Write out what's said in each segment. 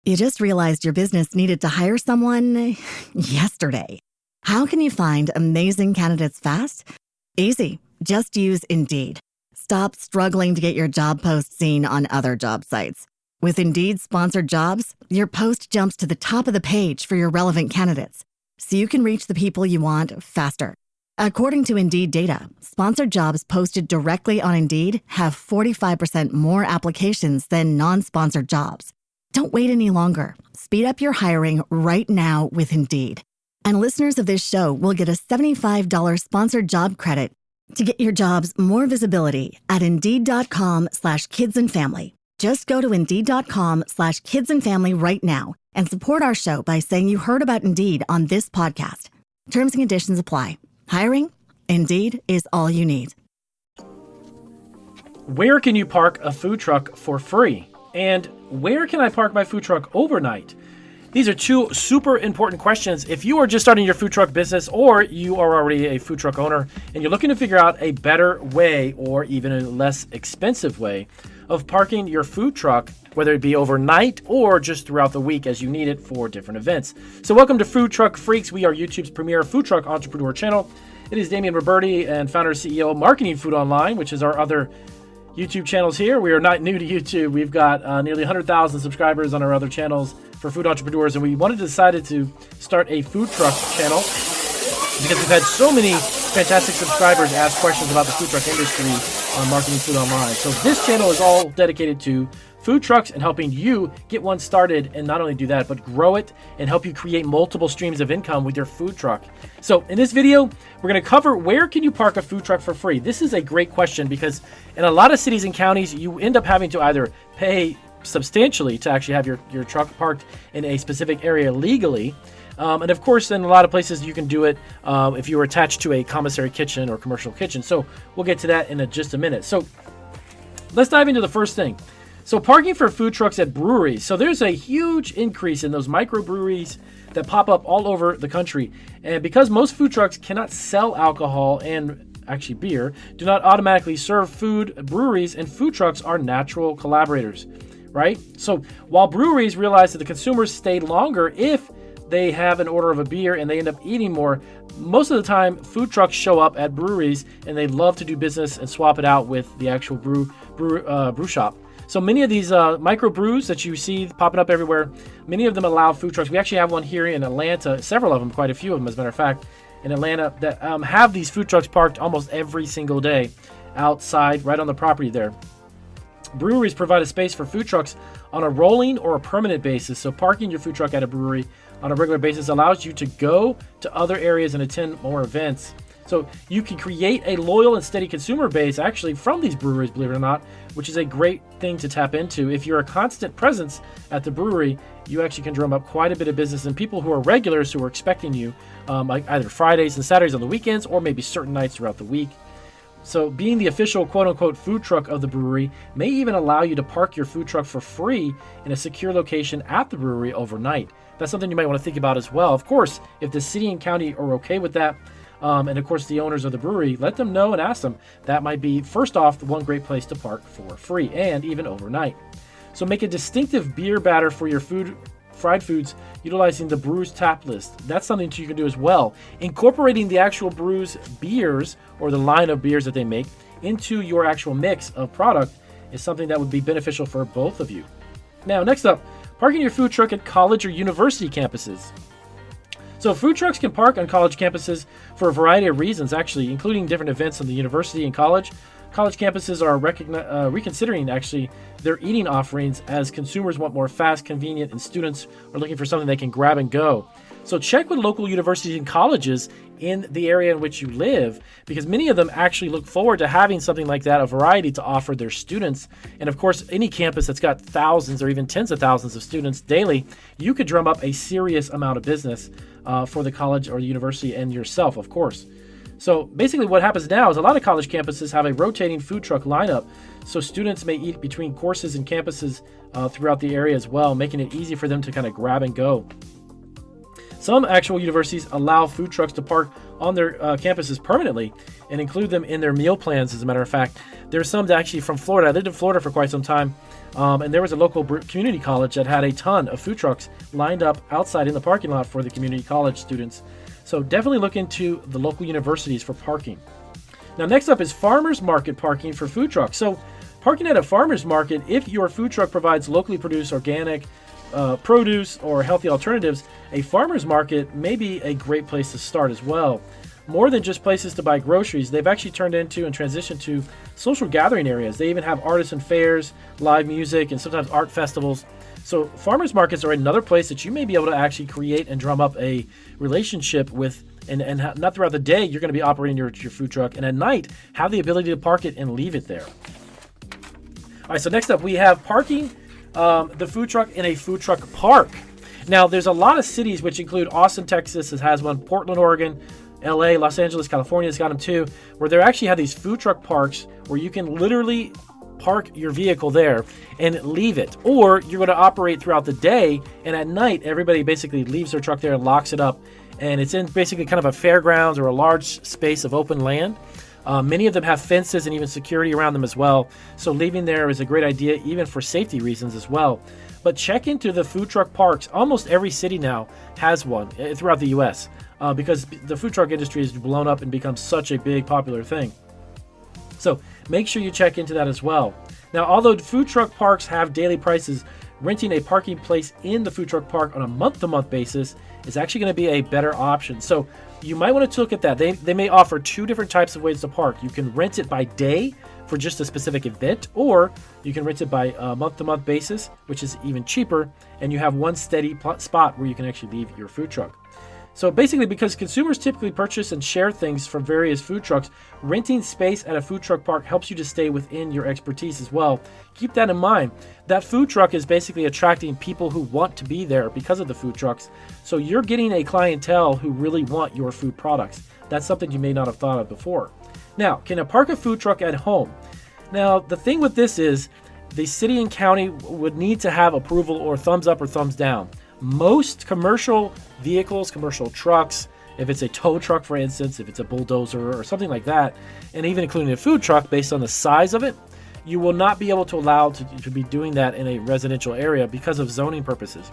You just realized your business needed to hire someone yesterday. How can you find amazing candidates fast? Easy. Just use Indeed. Stop struggling to get your job post seen on other job sites. With Indeed sponsored jobs, your post jumps to the top of the page for your relevant candidates, so you can reach the people you want faster. According to Indeed data, sponsored jobs posted directly on Indeed have 45% more applications than non-sponsored jobs. Don't wait any longer. Speed up your hiring right now with Indeed. And listeners of this show will get a $75 sponsored job credit to get your jobs more visibility at Indeed.com/kidsandfamily. Just go to Indeed.com/kidsandfamily right now and support our show by saying you heard about Indeed on this podcast. Terms and conditions apply. Hiring? Indeed is all you need. Where can you park a food truck for free? And where can I park my food truck overnight? These are two super important questions. If you are just starting your food truck business, or you are already a food truck owner and you're looking to figure out a better way or even a less expensive way of parking your food truck, whether it be overnight or just throughout the week as you need it for different events. So welcome to Food Truck Freaks. We are YouTube's premier food truck entrepreneur channel. It is Damian Roberti and founder and CEO of Marketing Food Online, which is our other YouTube channels here. We are not new to YouTube. We've got nearly 100,000 subscribers on our other channels for food entrepreneurs, and we decided to start a food truck channel because we've had so many fantastic subscribers ask questions about the food truck industry on Marketing Food Online. So this channel is all dedicated to food trucks and helping you get one started, and not only do that, but grow it and help you create multiple streams of income with your food truck. So in this video, we're going to cover where can you park a food truck for free. This is a great question because in a lot of cities and counties, you end up having to either pay substantially to actually have your truck parked in a specific area legally. And of course, in a lot of places, you can do it if you are attached to a commissary kitchen or commercial kitchen. So we'll get to that in just a minute. So let's dive into the first thing. So parking for food trucks at breweries. So there's a huge increase in those microbreweries that pop up all over the country. And because most food trucks cannot sell alcohol and actually beer, do not automatically serve food, breweries and food trucks are natural collaborators, right? So while breweries realize that the consumers stay longer if they have an order of a beer and they end up eating more, most of the time food trucks show up at breweries and they love to do business and swap it out with the actual brew shop. So many of these microbrews that you see popping up everywhere, many of them allow food trucks. We actually have one here in Atlanta, several of them, quite a few of them as a matter of fact, in Atlanta that have these food trucks parked almost every single day outside, right on the property there. Breweries provide a space for food trucks on a rolling or a permanent basis. So parking your food truck at a brewery on a regular basis allows you to go to other areas and attend more events. So you can create a loyal and steady consumer base actually from these breweries, believe it or not, which is a great thing to tap into. If you're a constant presence at the brewery, you actually can drum up quite a bit of business, and people who are regulars who are expecting you, like either Fridays and Saturdays on the weekends or maybe certain nights throughout the week. So being the official quote-unquote food truck of the brewery may even allow you to park your food truck for free in a secure location at the brewery overnight. That's something you might want to think about as well. Of course, if the city and county are okay with that, and of course the owners of the brewery, let them know and ask them. That might be, first off, the one great place to park for free and even overnight. So make a distinctive beer batter for your fried foods utilizing the brew's tap list. That's something you can do as well. Incorporating the actual brew's beers or the line of beers that they make into your actual mix of product is something that would be beneficial for both of you. Now, next up, parking your food truck at college or university campuses. So food trucks can park on college campuses for a variety of reasons, actually, including different events in the university and college. College campuses are reconsidering, actually, their eating offerings as consumers want more fast, convenient, and students are looking for something they can grab and go. So check with local universities and colleges in the area in which you live, because many of them actually look forward to having something like that, a variety to offer their students. And of course, any campus that's got thousands or even tens of thousands of students daily, you could drum up a serious amount of business for the college or the university and yourself, of course. So basically what happens now is a lot of college campuses have a rotating food truck lineup, so students may eat between courses and campuses throughout the area as well, making it easy for them to kind of grab and go. Some actual universities allow food trucks to park on their campuses permanently and include them in their meal plans, as a matter of fact. There's some that actually from Florida. I lived in Florida for quite some time. And there was a local community college that had a ton of food trucks lined up outside in the parking lot for the community college students. So definitely look into the local universities for parking. Now, next up is farmers market parking for food trucks. So parking at a farmers market, if your food truck provides locally produced organic produce or healthy alternatives, a farmers market may be a great place to start as well. More than just places to buy groceries, they've actually turned into and transitioned to social gathering areas. They even have artisan fairs, live music, and sometimes art festivals. So farmers markets are another place that you may be able to actually create and drum up a relationship with, and not throughout the day you're going to be operating your food truck, and at night have the ability to park it and leave it there. All right, so next up we have parking the food truck in a food truck park. Now there's a lot of cities, which include Austin, Texas, that has one, Portland, Oregon, LA, Los Angeles, California has got them too, where they actually have these food truck parks where you can literally park your vehicle there and leave it. Or you're going to operate throughout the day, and at night everybody basically leaves their truck there and locks it up. And it's in basically kind of a fairgrounds or a large space of open land. Many of them have fences and even security around them as well. So leaving there is a great idea, even for safety reasons as well. But check into the food truck parks. Almost every city now has one throughout the U.S. Because the food truck industry has blown up and become such a big popular thing. So make sure you check into that as well. Now, although food truck parks have daily prices, renting a parking place in the food truck park on a month-to-month basis is actually going to be a better option. So you might want to look at that. They may offer two different types of ways to park. You can rent it by day for just a specific event, or you can rent it by a month-to-month basis, which is even cheaper, and you have one steady spot where you can actually leave your food truck. So basically, because consumers typically purchase and share things from various food trucks, renting space at a food truck park helps you to stay within your expertise as well. Keep that in mind. That food truck is basically attracting people who want to be there because of the food trucks. So you're getting a clientele who really want your food products. That's something you may not have thought of before. Now, can I park a food truck at home? Now, the thing with this is the city and county would need to have approval or thumbs up or thumbs down. Most commercial vehicles, commercial trucks, if it's a tow truck, for instance, if it's a bulldozer or something like that, and even including a food truck based on the size of it, you will not be able to allow to be doing that in a residential area because of zoning purposes.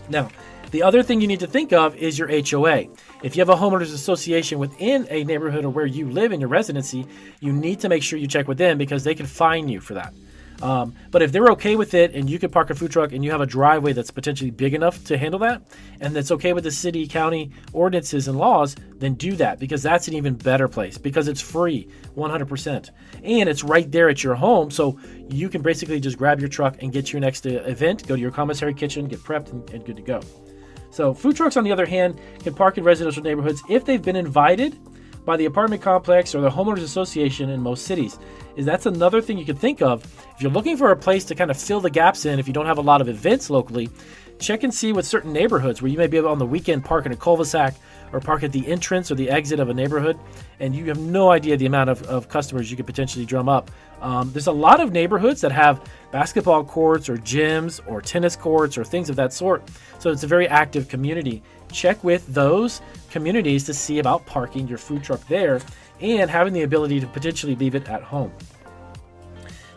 Now, the other thing you need to think of is your HOA. If you have a homeowners association within a neighborhood or where you live in your residency, you need to make sure you check with them because they can fine you for that. But if they're okay with it and you can park a food truck and you have a driveway that's potentially big enough to handle that, and that's okay with the city, county ordinances and laws, then do that, because that's an even better place because it's free 100%. And it's right there at your home. So you can basically just grab your truck and get to your next event, go to your commissary kitchen, get prepped and good to go. So food trucks, on the other hand, can park in residential neighborhoods if they've been invited by the apartment complex or the homeowners association in most cities. That's another thing you can think of. If you're looking for a place to kind of fill the gaps in, if you don't have a lot of events locally, check and see with certain neighborhoods where you may be able on the weekend park in a cul-de-sac or park at the entrance or the exit of a neighborhood, and you have no idea the amount of customers you could potentially drum up. There's a lot of neighborhoods that have basketball courts or gyms or tennis courts or things of that sort. So it's a very active community. Check with those communities to see about parking your food truck there and having the ability to potentially leave it at home.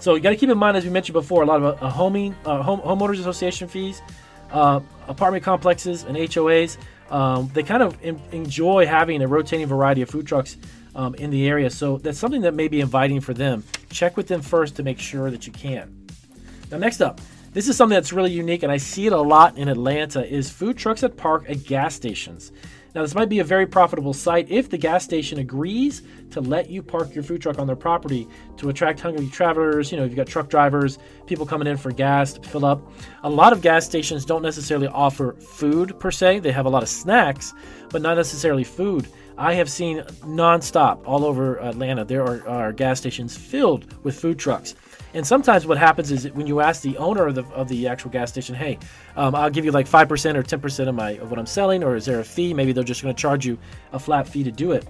So you got to keep in mind, as we mentioned before, a lot of homeowners association fees, apartment complexes and HOAs, they kind of enjoy having a rotating variety of food trucks in the area. So that's something that may be inviting for them. Check with them first to make sure that you can. Now, next up, this is something that's really unique, and I see it a lot in Atlanta, is food trucks that park at gas stations. Now, this might be a very profitable site if the gas station agrees to let you park your food truck on their property to attract hungry travelers. You've got truck drivers, people coming in for gas to fill up. A lot of gas stations don't necessarily offer food per se. They have a lot of snacks, but not necessarily food. I have seen nonstop all over Atlanta, there are gas stations filled with food trucks. And sometimes what happens is that when you ask the owner of the actual gas station, hey, I'll give you like 5% or 10% of what I'm selling, or is there a fee? Maybe they're just going to charge you a flat fee to do it.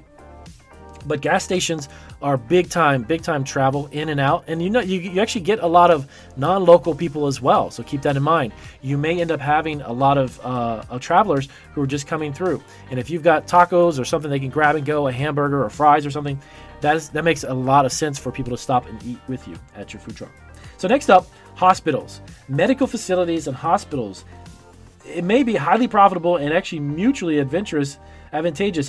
But gas stations are big time travel in and out. And you actually get a lot of non-local people as well. So keep that in mind. You may end up having a lot of travelers who are just coming through. And if you've got tacos or something they can grab and go, a hamburger or fries or something, that makes a lot of sense for people to stop and eat with you at your food truck. So next up, hospitals. Medical facilities and hospitals. It may be highly profitable and actually mutually advantageous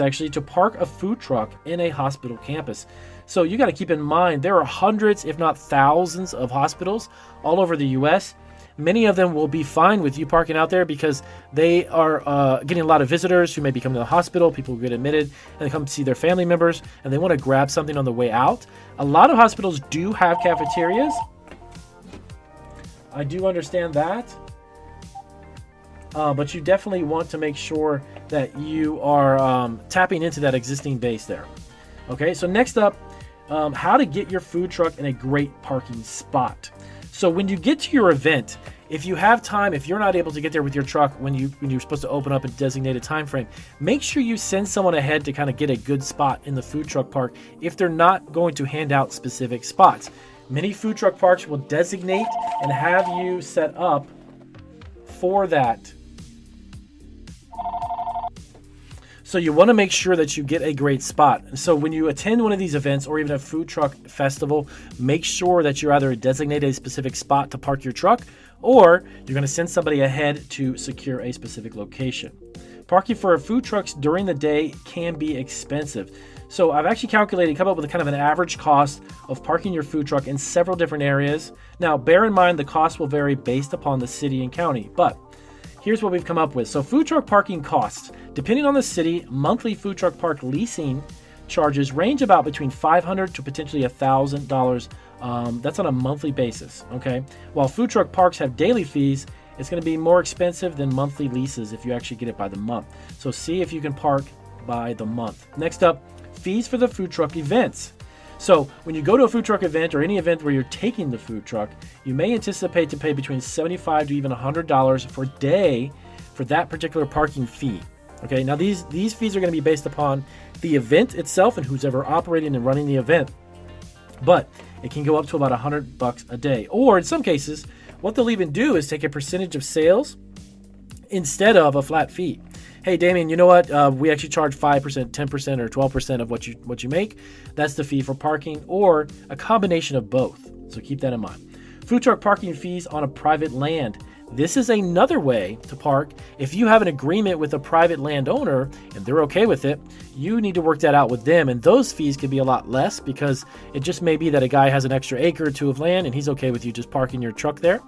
actually to park a food truck in a hospital campus. So you got to keep in mind there are hundreds, if not thousands, of hospitals all over the U.S. Many of them will be fine with you parking out there because they are getting a lot of visitors who may be coming to the hospital, people who get admitted, and they come to see their family members, and they want to grab something on the way out. A lot of hospitals do have cafeterias. I do understand that. But you definitely want to make sure that you are tapping into that existing base there. Okay, so next up, how to get your food truck in a great parking spot. So when you get to your event, if you have time, if you're not able to get there with your truck when you're supposed to open up a designated time frame, make sure you send someone ahead to kind of get a good spot in the food truck park if they're not going to hand out specific spots. Many food truck parks will designate and have you set up for that. So you want to make sure that you get a great spot. So when you attend one of these events or even a food truck festival, make sure that you're either designated a specific spot to park your truck or you're going to send somebody ahead to secure a specific location. Parking for food trucks during the day can be expensive. So I've actually calculated, come up with a kind of an average cost of parking your food truck in several different areas. Now, bear in mind the cost will vary based upon the city and county, but here's what we've come up with. So food truck parking costs, depending on the city, monthly food truck park leasing charges range about between $500 to potentially $1,000. That's on a monthly basis, okay? While food truck parks have daily fees, it's going to be more expensive than monthly leases if you actually get it by the month. So see if you can park by the month. Next up, fees for the food truck events. So when you go to a food truck event or any event where you're taking the food truck, you may anticipate to pay between $75 to even $100 per day for that particular parking fee. Okay, now these fees are going to be based upon the event itself and who's ever operating and running the event. But it can go up to about $100 a day. Or in some cases, what they'll even do is take a percentage of sales instead of a flat fee. Hey, Damien, you know what? We actually charge 5%, 10%, or 12% of what you make. That's the fee for parking, or a combination of both. So keep that in mind. Food truck parking fees on a private land. This is another way to park. If you have an agreement with a private landowner and they're okay with it, you need to work that out with them. And those fees can be a lot less because it just may be that a guy has an extra acre or two of land and he's okay with you just parking your truck there.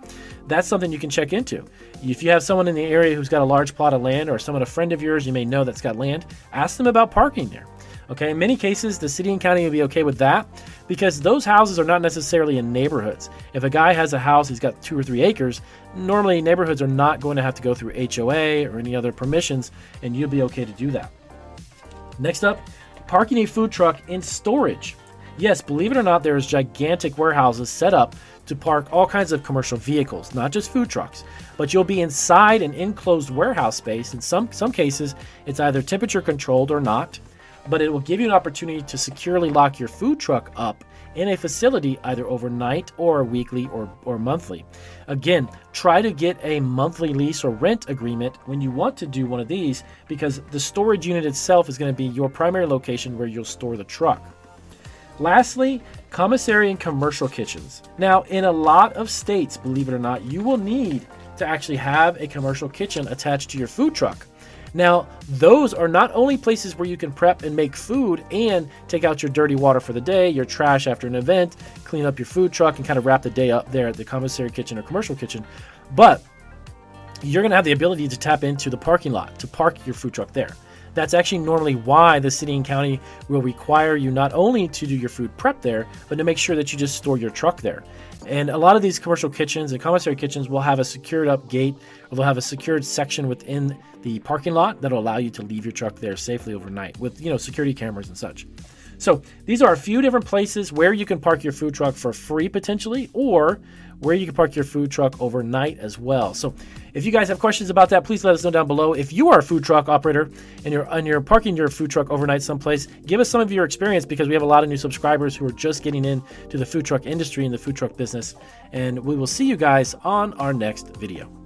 That's something you can check into. If you have someone in the area who's got a large plot of land or a friend of yours you may know that's got land, ask them about parking there. Okay, in many cases, the city and county will be okay with that because those houses are not necessarily in neighborhoods. If a guy has a house, he's got 2 or 3 acres, normally neighborhoods are not going to have to go through HOA or any other permissions, and you'll be okay to do that. Next up, parking a food truck in storage. Yes, believe it or not, there's gigantic warehouses set up to park all kinds of commercial vehicles, not just food trucks, but you'll be inside an enclosed warehouse space. In some cases, it's either temperature controlled or not, but it will give you an opportunity to securely lock your food truck up in a facility either overnight or weekly or monthly. Again, try to get a monthly lease or rent agreement when you want to do one of these because the storage unit itself is going to be your primary location where you'll store the truck. Lastly, commissary and commercial kitchens. Now, in a lot of states, believe it or not, you will need to actually have a commercial kitchen attached to your food truck. Now, those are not only places where you can prep and make food and take out your dirty water for the day, your trash after an event, clean up your food truck, and kind of wrap the day up there at the commissary kitchen or commercial kitchen, but you're going to have the ability to tap into the parking lot to park your food truck there. That's actually normally why the city and county will require you not only to do your food prep there, but to make sure that you just store your truck there. And a lot of these commercial kitchens and commissary kitchens will have a secured up gate, or they'll have a secured section within the parking lot that'll allow you to leave your truck there safely overnight with, security cameras and such. So these are a few different places where you can park your food truck for free potentially, or where you can park your food truck overnight as well. So if you guys have questions about that, please let us know down below. If you are a food truck operator and you're parking your food truck overnight someplace, give us some of your experience because we have a lot of new subscribers who are just getting into the food truck industry and the food truck business. And we will see you guys on our next video.